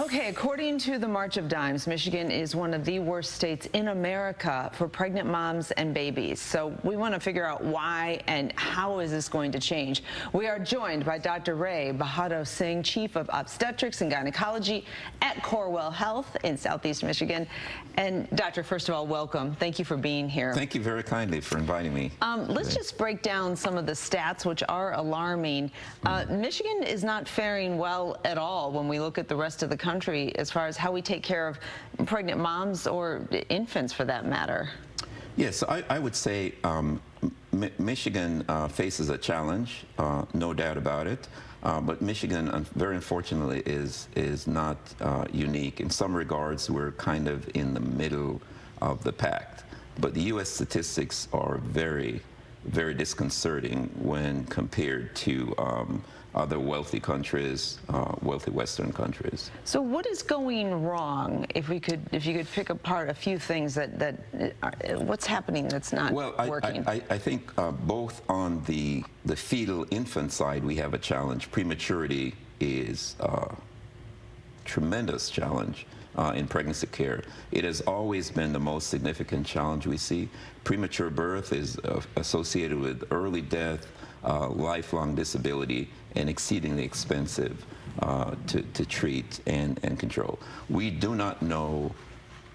Okay, according to the March of Dimes, Michigan is one of the worst states in America for pregnant moms and babies. So we want to figure out why and how is this going to change. We are joined by Dr. Ray Bahado-Singh, Chief of Obstetrics and Gynecology at Corewell Health in Southeast Michigan. And Doctor, first of all, welcome. Thank you for being here. Thank you very kindly for inviting me. Let's just break down some of the stats, which are alarming. Michigan is not faring well at all when we look at the rest of the country as far as how we take care of pregnant moms or infants for that matter. Yes, I would say Michigan faces a challenge, no doubt about it. But Michigan, very unfortunately, is not unique. In some regards, we're kind of in the middle of the pack. But the U.S. statistics are very, very disconcerting when compared to other wealthy countries, wealthy Western countries. So what is going wrong? If you could pick apart a few things what's happening that's not working? I think both on the fetal infant side, we have a challenge. Prematurity is a tremendous challenge in pregnancy care. It has always been the most significant challenge we see. Premature birth is associated with early death, lifelong disability, and exceedingly expensive to treat and control. We do not know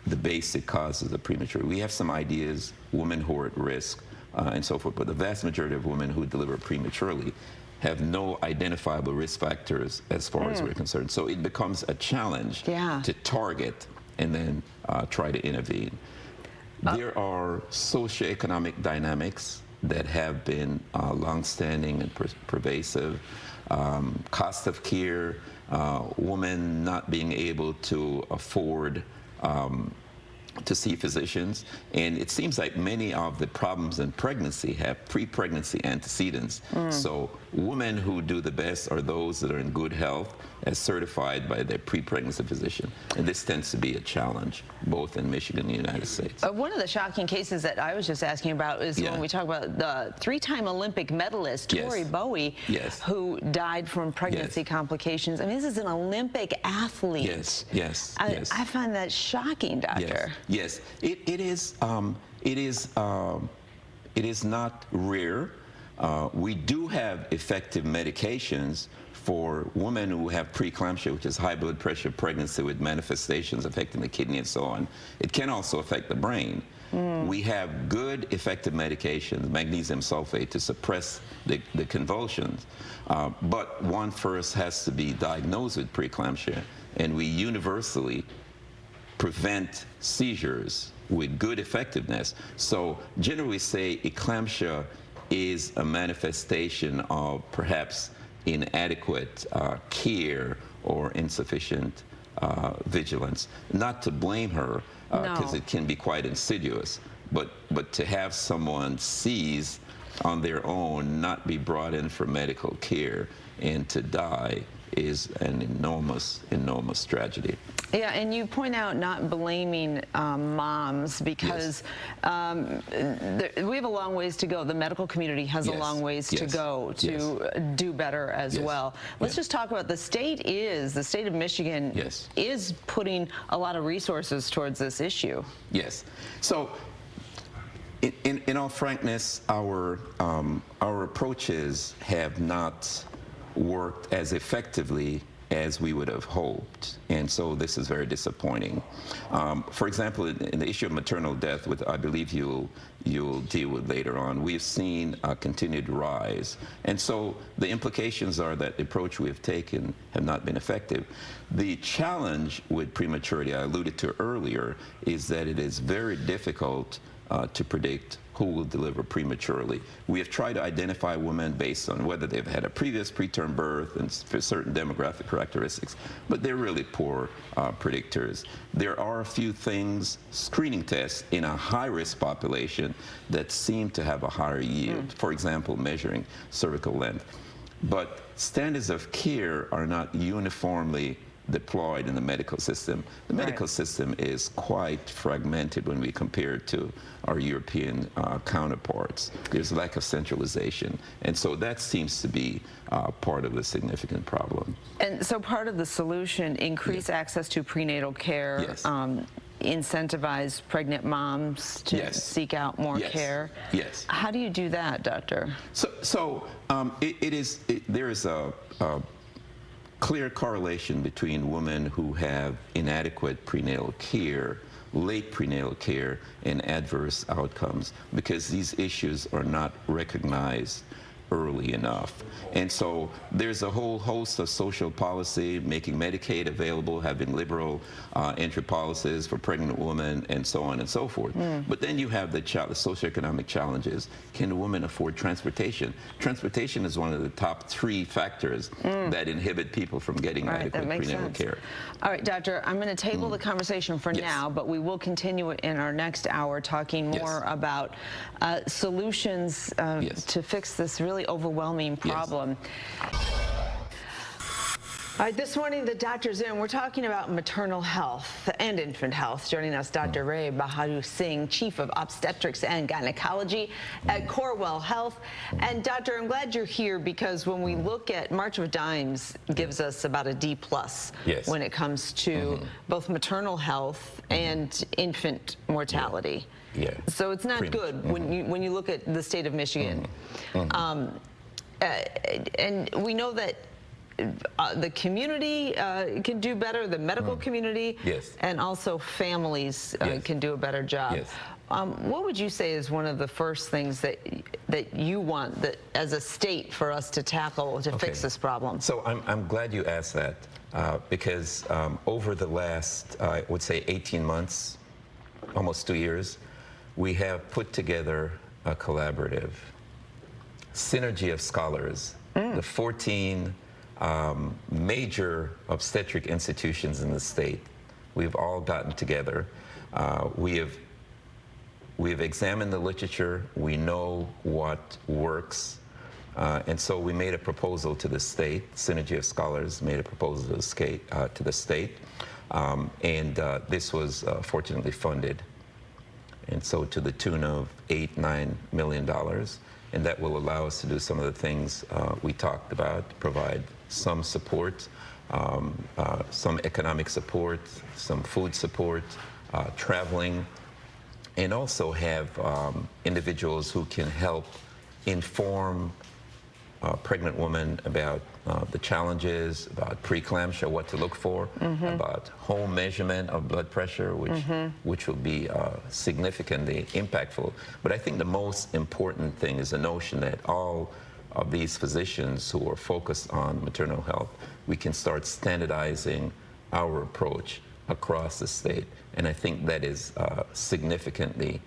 the basic causes of prematurity. We have some ideas, women who are at risk and so forth, but the vast majority of women who deliver prematurely have no identifiable risk factors as far as we're concerned. So it becomes a challenge to target and then try to intervene. There are socioeconomic dynamics that have been longstanding and pervasive. Cost of care, women not being able to afford to see physicians, and it seems like many of the problems in pregnancy have pre-pregnancy antecedents. So women who do the best are those that are in good health as certified by their pre-pregnancy physician, and this tends to be a challenge both in Michigan and the United States. One of the shocking cases that I was just asking about is when we talk about the three-time Olympic medalist Tori Bowie, who died from pregnancy complications. I mean, this is an Olympic athlete. I find that shocking, Doctor. Yes, it is not rare. We do have effective medications for women who have preeclampsia, which is high blood pressure pregnancy with manifestations affecting the kidney and so on. It can also affect the brain. We have good effective medications, magnesium sulfate, to suppress the convulsions. But one first has to be diagnosed with preeclampsia, and we universally prevent seizures with good effectiveness. So generally we say eclampsia is a manifestation of perhaps inadequate care or insufficient vigilance. Not to blame her, because it can be quite insidious, but to have someone seize on their own, not be brought in for medical care, and to die is an enormous, enormous tragedy. Yeah, and you point out not blaming moms because we have a long ways to go. The medical community has a long ways to go to do better as well. Let's just talk about the state of Michigan is putting a lot of resources towards this issue. Yes. So in all frankness, our approaches have not worked as effectively as we would have hoped, and so this is very disappointing. For example, in the issue of maternal death, which I believe you'll deal with later on, we've seen a continued rise, and so the implications are that the approach we have taken have not been effective. The challenge with prematurity, I alluded to earlier, is that it is very difficult to predict who will deliver prematurely. We have tried to identify women based on whether they've had a previous preterm birth and for certain demographic characteristics, but they're really poor predictors. There are a few things, screening tests in a high-risk population that seem to have a higher yield, for example, measuring cervical length. But standards of care are not uniformly deployed in the medical system. The medical system is quite fragmented when we compare it to our European counterparts. There's a lack of centralization, and so that seems to be part of the significant problem. And so part of the solution, increase access to prenatal care, incentivize pregnant moms to seek out more care. Yes. How do you do that, doctor? There is a clear correlation between women who have inadequate prenatal care, late prenatal care, and adverse outcomes, because these issues are not recognized early enough. And so there's a whole host of social policy, making Medicaid available, having liberal entry policies for pregnant women, and so on and so forth. But then you have the socioeconomic challenges. Can a woman afford transportation? Transportation is one of the top 3 factors that inhibit people from getting adequate prenatal care. All right, doctor, I'm going to table the conversation for now, but we will continue it in our next hour, talking more about solutions to fix this really overwhelming problem. All right, this morning the doctor's in. We're talking about maternal health and infant health. Joining us, Dr. Ray Bahado-Singh, Chief of Obstetrics and Gynecology at Corewell Health. And Doctor, I'm glad you're here, because when we look at March of Dimes, gives us about a D+ when it comes to both maternal health and infant mortality. So it's not good when you look at the state of Michigan. And we know that the community can do better, the medical community, and also families can do a better job. What would you say is one of the first things that you want as a state for us to tackle to fix this problem? So I'm glad you asked that, because over the last, I would say 18 months, almost 2 years, we have put together a collaborative synergy of scholars, the 14 major obstetric institutions in the state. We've all gotten together. We have examined the literature. We know what works. And so we made a proposal to the state. Synergy of Scholars made a proposal to the state. And this was fortunately funded. And so to the tune of $8–9 million. And that will allow us to do some of the things we talked about, provide some support, some economic support, some food support, traveling, and also have individuals who can help inform pregnant women about the challenges, about preeclampsia, what to look for, about home measurement of blood pressure, which will be significantly impactful. But I think the most important thing is the notion that all of these physicians who are focused on maternal health, we can start standardizing our approach across the state. And I think that is significantly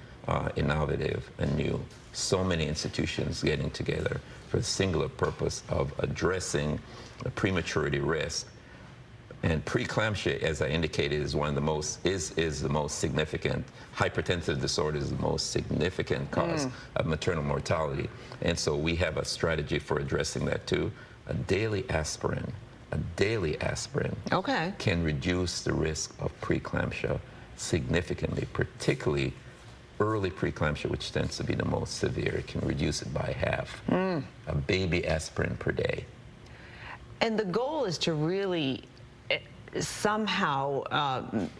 innovative and new. So many institutions getting together for the singular purpose of addressing the prematurity risk. And preeclampsia, as I indicated, is one of the most is the most significant. Hypertensive disorder is the most significant cause of maternal mortality. And so we have a strategy for addressing that too. A daily aspirin can reduce the risk of preeclampsia significantly, particularly early preeclampsia, which tends to be the most severe. It can reduce it by half. A baby aspirin per day. And the goal is to really somehow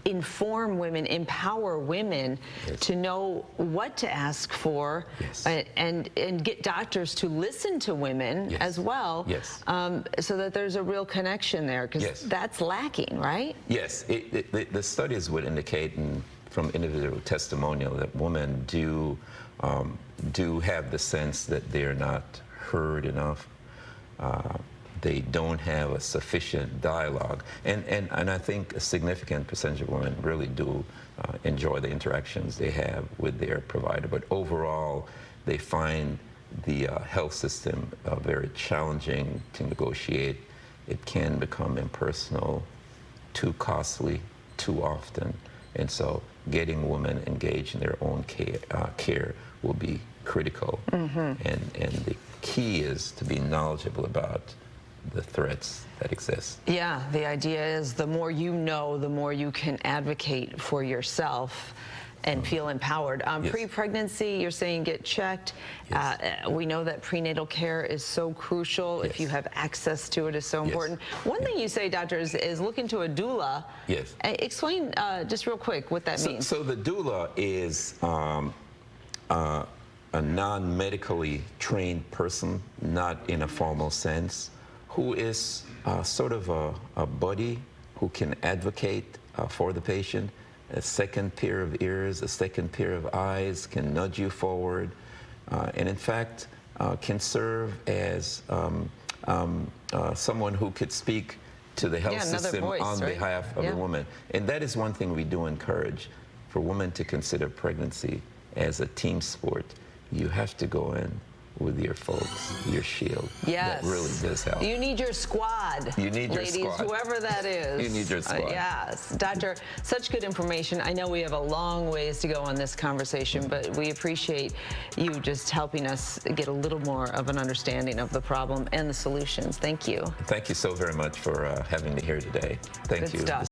inform women, empower women to know what to ask for, and get doctors to listen to women as well, so that there's a real connection there, because that's lacking, right? Yes, the studies would indicate, and from individual testimonial, that women do have the sense that they're not heard enough. They don't have a sufficient dialogue. And I think a significant percentage of women really do enjoy the interactions they have with their provider. But overall, they find the health system very challenging to negotiate. It can become impersonal, too costly, too often. And so getting women engaged in their own care will be critical. And the key is to be knowledgeable about the threats that exist. Yeah, the idea is the more you know, the more you can advocate for yourself and feel empowered. Yes. Pre-pregnancy, you're saying get checked. Yes. We know that prenatal care is so crucial. Yes. If you have access to it, is so Yes. important. One thing you say, doctor, is look into a doula. Yes. Explain just real quick what that means. So the doula is a non-medically trained person, not in a formal sense, who is sort of a buddy who can advocate for the patient, a second pair of ears, a second pair of eyes, can nudge you forward, and in fact can serve as someone who could speak to the health system voice, on right? behalf of the woman. And that is one thing we do encourage, for women to consider pregnancy as a team sport. You have to go in with your folks, your shield. Yes. That really does help. You need your squad. You need your ladies, squad. whoever that is. You need your squad. Yes. Doctor, such good information. I know we have a long ways to go on this conversation, but we appreciate you just helping us get a little more of an understanding of the problem and the solutions. Thank you. Thank you so very much for having me here today. Thank Good you. stuff.